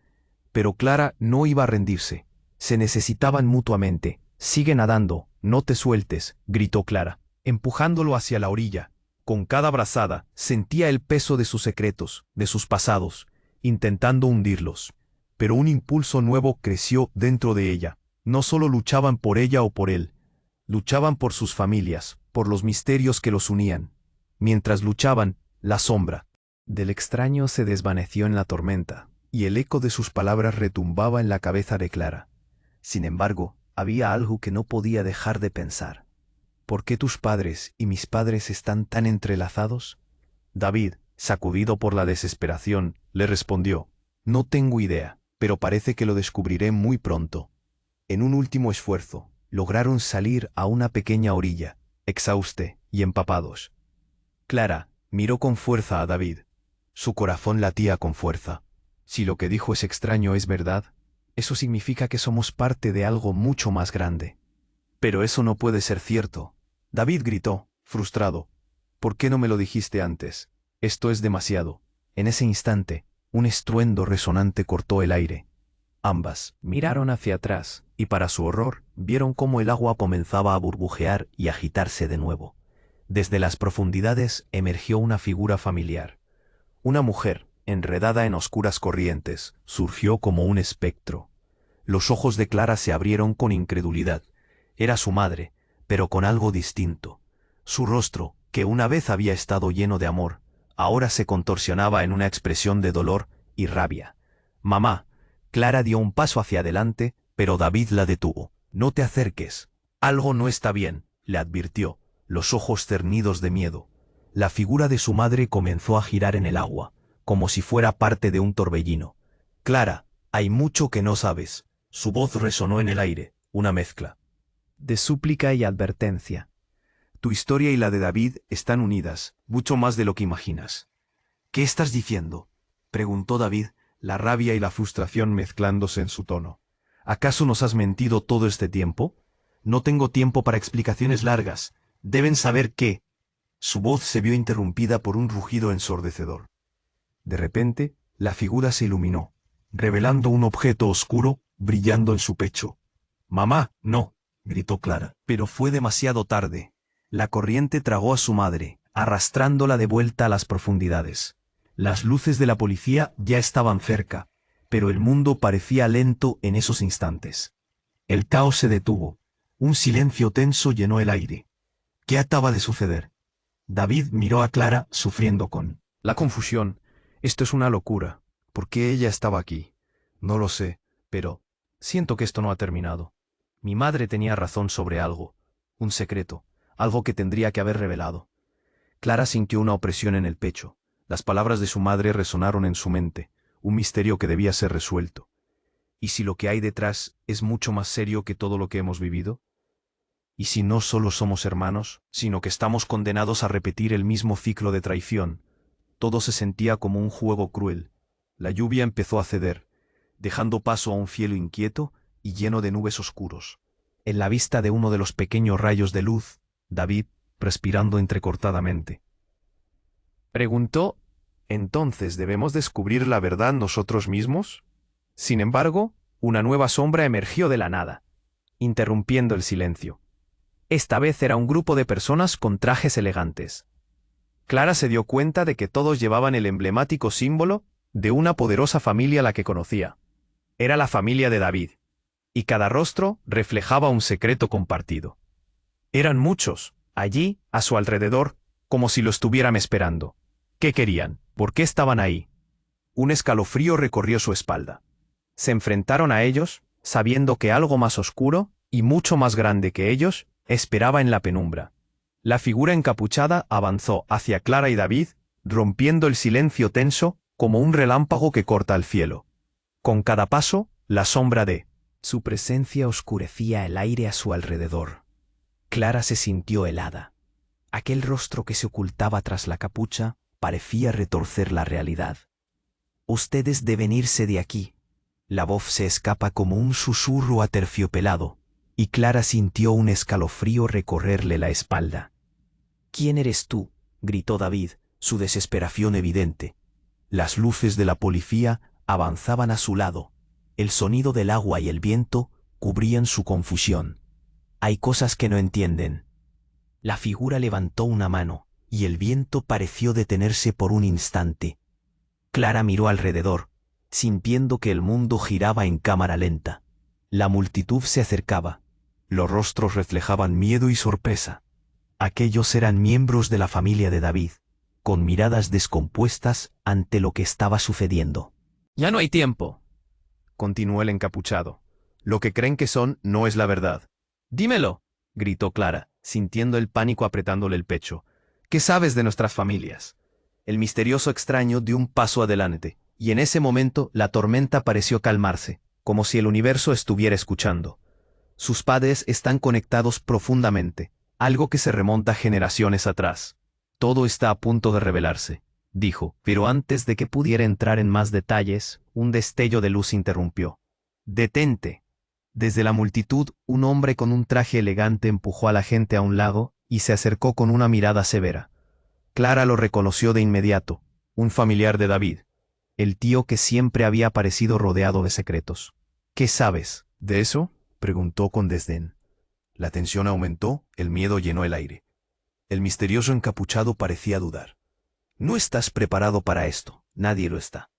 pero Clara no iba a rendirse. Se necesitaban mutuamente. «Sigue nadando, no te sueltes», gritó Clara, empujándolo hacia la orilla. Con cada brazada, sentía el peso de sus secretos, de sus pasados, intentando hundirlos. Pero un impulso nuevo creció dentro de ella. No solo luchaban por ella o por él, luchaban por sus familias, por los misterios que los unían. Mientras luchaban, la sombra del extraño se desvaneció en la tormenta, y el eco de sus palabras retumbaba en la cabeza de Clara. Sin embargo, había algo que no podía dejar de pensar. ¿Por qué tus padres y mis padres están tan entrelazados? David, sacudido por la desesperación, le respondió: «No tengo idea, pero parece que lo descubriré muy pronto». En un último esfuerzo, lograron salir a una pequeña orilla, exhauste y empapados. Clara miró con fuerza a David. Su corazón latía con fuerza. Si lo que dijo ese extraño es verdad, eso significa que somos parte de algo mucho más grande. Pero eso no puede ser cierto. David gritó, frustrado. ¿Por qué no me lo dijiste antes? Esto es demasiado. En ese instante, un estruendo resonante cortó el aire. Ambas miraron hacia atrás, y para su horror, vieron cómo el agua comenzaba a burbujear y agitarse de nuevo. Desde las profundidades emergió una figura familiar. Una mujer, enredada en oscuras corrientes, surgió como un espectro. Los ojos de Clara se abrieron con incredulidad. Era su madre, pero con algo distinto. Su rostro, que una vez había estado lleno de amor, ahora se contorsionaba en una expresión de dolor y rabia. «Mamá». Clara dio un paso hacia adelante, pero David la detuvo. «No te acerques. Algo no está bien», le advirtió, los ojos cernidos de miedo. La figura de su madre comenzó a girar en el agua, como si fuera parte de un torbellino. «Clara, hay mucho que no sabes». Su voz resonó en el aire, una mezcla de súplica y advertencia. Tu historia y la de David están unidas, mucho más de lo que imaginas. ¿Qué estás diciendo?, preguntó David, la rabia y la frustración mezclándose en su tono. ¿Acaso nos has mentido todo este tiempo? No tengo tiempo para explicaciones largas. Deben saber que... Su voz se vio interrumpida por un rugido ensordecedor. De repente, la figura se iluminó, revelando un objeto oscuro brillando en su pecho. «Mamá, no», gritó Clara, pero fue demasiado tarde. La corriente tragó a su madre, arrastrándola de vuelta a las profundidades. Las luces de la policía ya estaban cerca, pero el mundo parecía lento en esos instantes. El caos se detuvo. Un silencio tenso llenó el aire. ¿Qué acaba de suceder? David miró a Clara, sufriendo con la confusión. Esto es una locura. ¿Por qué ella estaba aquí? No lo sé, pero siento que esto no ha terminado. Mi madre tenía razón sobre algo, un secreto, algo que tendría que haber revelado. Clara sintió una opresión en el pecho. Las palabras de su madre resonaron en su mente, un misterio que debía ser resuelto. ¿Y si lo que hay detrás es mucho más serio que todo lo que hemos vivido? ¿Y si no solo somos hermanos, sino que estamos condenados a repetir el mismo ciclo de traición? Todo se sentía como un juego cruel. La lluvia empezó a ceder, dejando paso a un cielo inquieto y lleno de nubes oscuros. En la vista de uno de los pequeños rayos de luz, David, respirando entrecortadamente, preguntó: ¿entonces debemos descubrir la verdad nosotros mismos? Sin embargo, una nueva sombra emergió de la nada, interrumpiendo el silencio. Esta vez era un grupo de personas con trajes elegantes. Clara se dio cuenta de que todos llevaban el emblemático símbolo de una poderosa familia a la que conocía. Era la familia de David, y cada rostro reflejaba un secreto compartido. Eran muchos, allí, a su alrededor, como si lo estuvieran esperando. ¿Qué querían? ¿Por qué estaban ahí? Un escalofrío recorrió su espalda. Se enfrentaron a ellos, sabiendo que algo más oscuro, y mucho más grande que ellos, esperaba en la penumbra. La figura encapuchada avanzó hacia Clara y David, rompiendo el silencio tenso como un relámpago que corta el cielo. Con cada paso, la sombra de su presencia oscurecía el aire a su alrededor. Clara se sintió helada. Aquel rostro que se ocultaba tras la capucha parecía retorcer la realidad. «Ustedes deben irse de aquí». La voz se escapa como un susurro aterciopelado, y Clara sintió un escalofrío recorrerle la espalda. «¿Quién eres tú?», gritó David, su desesperación evidente. Las luces de la policía avanzaban a su lado. El sonido del agua y el viento cubrían su confusión. «Hay cosas que no entienden». La figura levantó una mano, y el viento pareció detenerse por un instante. Clara miró alrededor, sintiendo que el mundo giraba en cámara lenta. La multitud se acercaba. Los rostros reflejaban miedo y sorpresa. Aquellos eran miembros de la familia de David, con miradas descompuestas ante lo que estaba sucediendo. «Ya no hay tiempo», continuó el encapuchado. «Lo que creen que son no es la verdad». «Dímelo», gritó Clara, sintiendo el pánico apretándole el pecho. «¿Qué sabes de nuestras familias?» El misterioso extraño dio un paso adelante, y en ese momento la tormenta pareció calmarse, como si el universo estuviera escuchando. Sus padres están conectados profundamente, algo que se remonta generaciones atrás. Todo está a punto de revelarse. dijo, pero antes de que pudiera entrar en más detalles, un destello de luz interrumpió. «Detente». Desde la multitud, un hombre con un traje elegante empujó a la gente a un lado y se acercó con una mirada severa. Clara lo reconoció de inmediato, un familiar de David, el tío que siempre había parecido rodeado de secretos. «¿Qué sabes de eso?», preguntó con desdén. La tensión aumentó, el miedo llenó el aire. El misterioso encapuchado parecía dudar. «No estás preparado para esto, nadie lo está».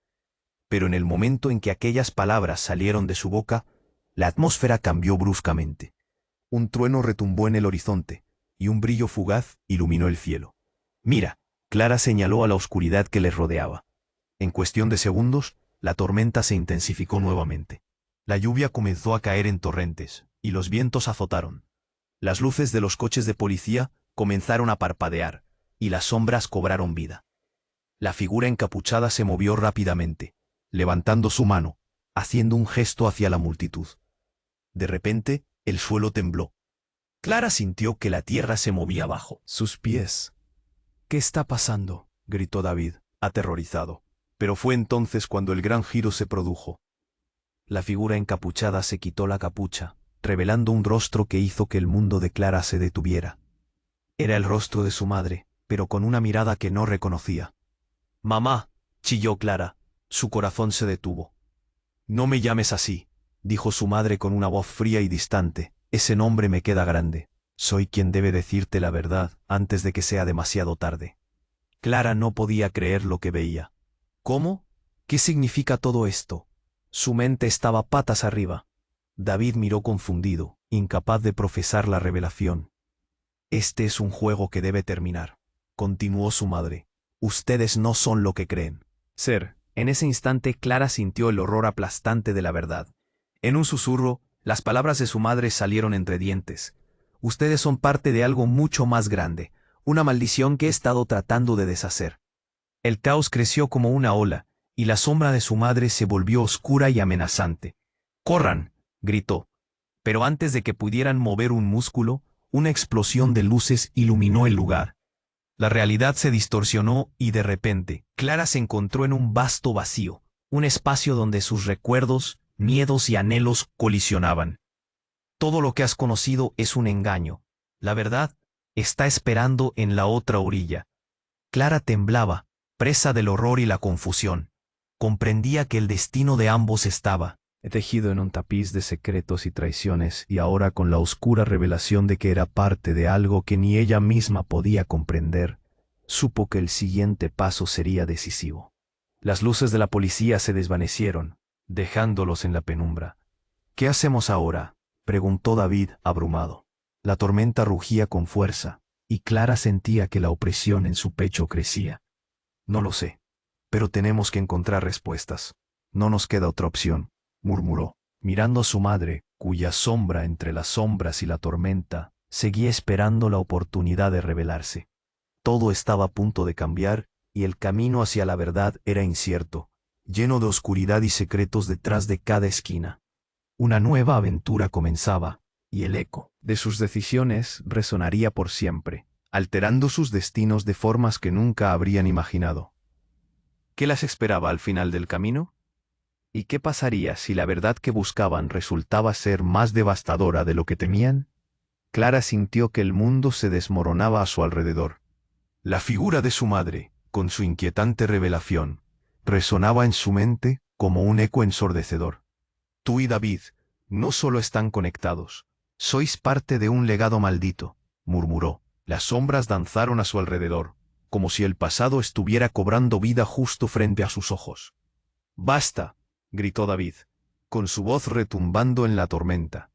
Pero en el momento en que aquellas palabras salieron de su boca, la atmósfera cambió bruscamente. Un trueno retumbó en el horizonte, y un brillo fugaz iluminó el cielo. «Mira», Clara señaló a la oscuridad que les rodeaba. En cuestión de segundos, la tormenta se intensificó nuevamente. La lluvia comenzó a caer en torrentes, y los vientos azotaron. Las luces de los coches de policía comenzaron a parpadear, y las sombras cobraron vida. La figura encapuchada se movió rápidamente, levantando su mano, haciendo un gesto hacia la multitud. De repente, el suelo tembló. Clara sintió que la tierra se movía bajo sus pies. «¿Qué está pasando?», gritó David, aterrorizado. Pero fue entonces cuando el gran giro se produjo. La figura encapuchada se quitó la capucha, revelando un rostro que hizo que el mundo de Clara se detuviera. Era el rostro de su madre, pero con una mirada que no reconocía. «Mamá», chilló Clara. Su corazón se detuvo. «No me llames así», dijo su madre con una voz fría y distante. «Ese nombre me queda grande. Soy quien debe decirte la verdad antes de que sea demasiado tarde». Clara no podía creer lo que veía. «¿Cómo? ¿Qué significa todo esto?». Su mente estaba patas arriba. David miró confundido, incapaz de profesar la revelación. «Este es un juego que debe terminar», continuó su madre. «Ustedes no son lo que creen». Ser. En ese instante Clara sintió el horror aplastante de la verdad. En un susurro, las palabras de su madre salieron entre dientes. «Ustedes son parte de algo mucho más grande, una maldición que he estado tratando de deshacer». El caos creció como una ola, y la sombra de su madre se volvió oscura y amenazante. «¡Corran!», gritó. Pero antes de que pudieran mover un músculo, una explosión de luces iluminó el lugar. La realidad se distorsionó y de repente, Clara se encontró en un vasto vacío, un espacio donde sus recuerdos, miedos y anhelos colisionaban. Todo lo que has conocido es un engaño. La verdad está esperando en la otra orilla. Clara temblaba, presa del horror y la confusión. Comprendía que el destino de ambos estaba tejido en un tapiz de secretos y traiciones, y ahora con la oscura revelación de que era parte de algo que ni ella misma podía comprender, supo que el siguiente paso sería decisivo. Las luces de la policía se desvanecieron, dejándolos en la penumbra. «¿Qué hacemos ahora?», preguntó David, abrumado. La tormenta rugía con fuerza, y Clara sentía que la opresión en su pecho crecía. «No lo sé, pero tenemos que encontrar respuestas. No nos queda otra opción», murmuró, mirando a su madre, cuya sombra entre las sombras y la tormenta seguía esperando la oportunidad de revelarse. Todo estaba a punto de cambiar, y el camino hacia la verdad era incierto, lleno de oscuridad y secretos detrás de cada esquina. Una nueva aventura comenzaba, y el eco de sus decisiones resonaría por siempre, alterando sus destinos de formas que nunca habrían imaginado. ¿Qué las esperaba al final del camino? ¿Y qué pasaría si la verdad que buscaban resultaba ser más devastadora de lo que temían? Clara sintió que el mundo se desmoronaba a su alrededor. La figura de su madre, con su inquietante revelación, resonaba en su mente como un eco ensordecedor. «Tú y David no solo están conectados, sois parte de un legado maldito», murmuró. Las sombras danzaron a su alrededor, como si el pasado estuviera cobrando vida justo frente a sus ojos. «¡Basta!», gritó David, con su voz retumbando en la tormenta.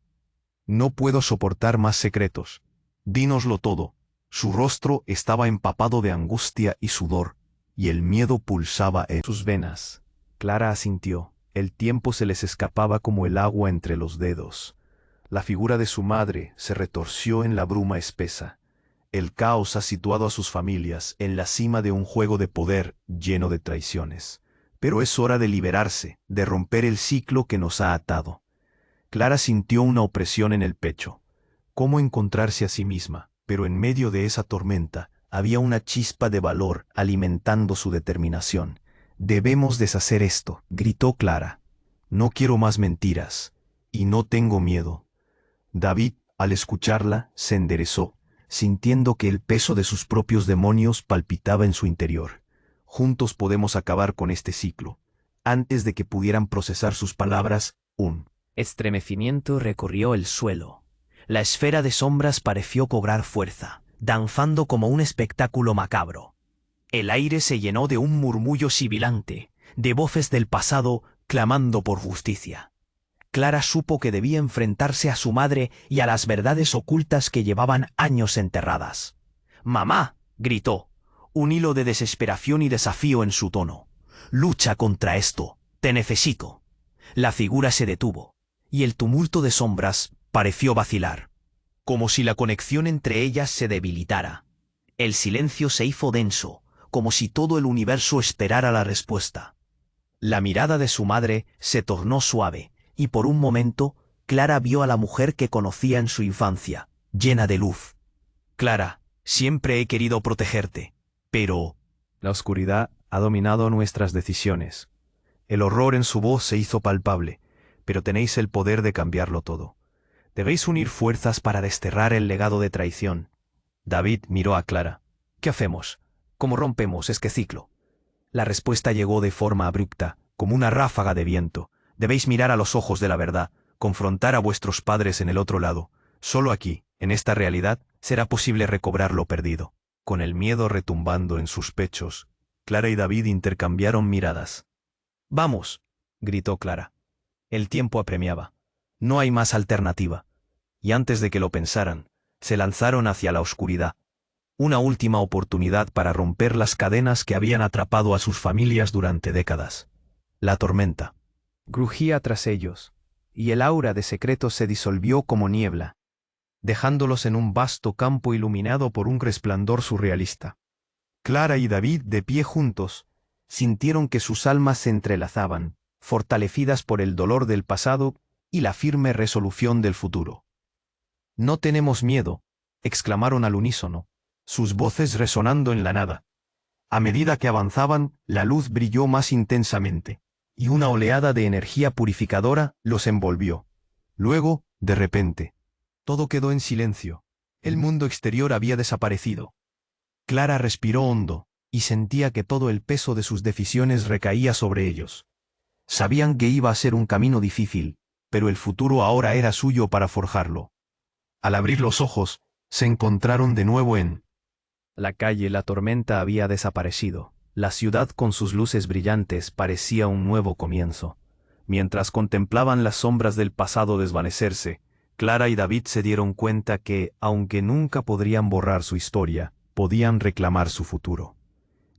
«No puedo soportar más secretos. Dínoslo todo». Su rostro estaba empapado de angustia y sudor, y el miedo pulsaba en sus venas. Clara asintió. El tiempo se les escapaba como el agua entre los dedos. La figura de su madre se retorció en la bruma espesa. El caos ha situado a sus familias en la cima de un juego de poder lleno de traiciones. Pero es hora de liberarse, de romper el ciclo que nos ha atado. Clara sintió una opresión en el pecho. ¿Cómo encontrarse a sí misma? Pero en medio de esa tormenta, Había una chispa de valor alimentando su determinación. «Debemos deshacer esto», gritó Clara. «No quiero más mentiras. Y no tengo miedo». David, al escucharla, se enderezó, sintiendo que el peso de sus propios demonios palpitaba en su interior. «Juntos podemos acabar con este ciclo». Antes de que pudieran procesar sus palabras, un estremecimiento recorrió el suelo. La esfera de sombras pareció cobrar fuerza, danzando como un espectáculo macabro. El aire se llenó de un murmullo sibilante, de voces del pasado clamando por justicia. Clara supo que debía enfrentarse a su madre y a las verdades ocultas que llevaban años enterradas. «¡Mamá!», gritó, un hilo de desesperación y desafío en su tono. «Lucha contra esto. Te necesito». La figura se detuvo, y el tumulto de sombras pareció vacilar, como si la conexión entre ellas se debilitara. El silencio se hizo denso, como si todo el universo esperara la respuesta. La mirada de su madre se tornó suave, y por un momento, Clara vio a la mujer que conocía en su infancia, llena de luz. «Clara, siempre he querido protegerte, pero...». La oscuridad ha dominado nuestras decisiones. El horror en su voz se hizo palpable, pero tenéis el poder de cambiarlo todo. Debéis unir fuerzas para desterrar el legado de traición. David miró a Clara. «¿Qué hacemos? ¿Cómo rompemos este ciclo?» La respuesta llegó de forma abrupta, como una ráfaga de viento. «Debéis mirar a los ojos de la verdad, confrontar a vuestros padres en el otro lado. Solo aquí, en esta realidad, será posible recobrar lo perdido». Con el miedo retumbando en sus pechos, Clara y David intercambiaron miradas. «Vamos», gritó Clara. El tiempo apremiaba. No hay más alternativa. Y antes de que lo pensaran, se lanzaron hacia la oscuridad. Una última oportunidad para romper las cadenas que habían atrapado a sus familias durante décadas. La tormenta crujía tras ellos, y el aura de secretos se disolvió como niebla, dejándolos en un vasto campo iluminado por un resplandor surrealista. Clara y David, de pie juntos, sintieron que sus almas se entrelazaban, fortalecidas por el dolor del pasado y la firme resolución del futuro. «No tenemos miedo», exclamaron al unísono, sus voces resonando en la nada. A medida que avanzaban, la luz brilló más intensamente, y una oleada de energía purificadora los envolvió. Luego, de repente, todo quedó en silencio. El mundo exterior había desaparecido. Clara respiró hondo, y sentía que todo el peso de sus decisiones recaía sobre ellos. Sabían que iba a ser un camino difícil, pero el futuro ahora era suyo para forjarlo. Al abrir los ojos, se encontraron de nuevo en la calle. La tormenta había desaparecido. La ciudad con sus luces brillantes parecía un nuevo comienzo. Mientras contemplaban las sombras del pasado desvanecerse, Clara y David se dieron cuenta que, aunque nunca podrían borrar su historia, podían reclamar su futuro.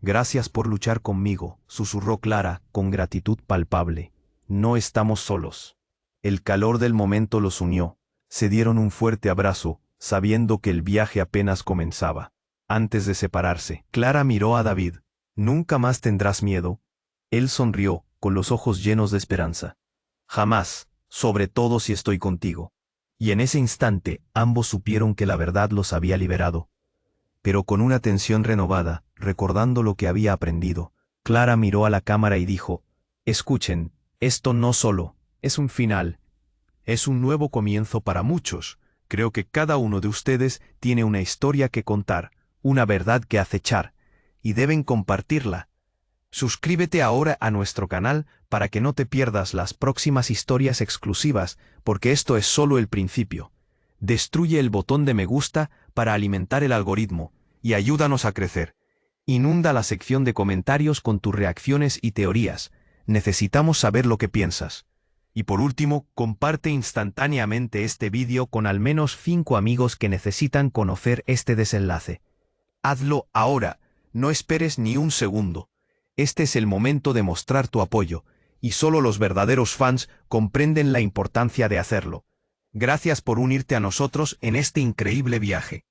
«Gracias por luchar conmigo», susurró Clara con gratitud palpable. «No estamos solos». El calor del momento los unió. Se dieron un fuerte abrazo, sabiendo que el viaje apenas comenzaba. Antes de separarse, Clara miró a David. «¿Nunca más tendrás miedo?» Él sonrió, con los ojos llenos de esperanza. «Jamás, sobre todo si estoy contigo». Y en ese instante, ambos supieron que la verdad los había liberado. Pero con una tensión renovada, recordando lo que había aprendido, Clara miró a la cámara y dijo: «Escuchen, esto no solo es un final, es un nuevo comienzo para muchos. Creo que cada uno de ustedes tiene una historia que contar, una verdad que acechar, y deben compartirla. Suscríbete ahora a nuestro canal para que no te pierdas las próximas historias exclusivas, porque esto es solo el principio. Destruye el botón de me gusta para alimentar el algoritmo, y ayúdanos a crecer. Inunda la sección de comentarios con tus reacciones y teorías. Necesitamos saber lo que piensas. Y por último, comparte instantáneamente este vídeo con al menos 5 amigos que necesitan conocer este desenlace. Hazlo ahora, no esperes ni un segundo. Este es el momento de mostrar tu apoyo, y solo los verdaderos fans comprenden la importancia de hacerlo. Gracias por unirte a nosotros en este increíble viaje.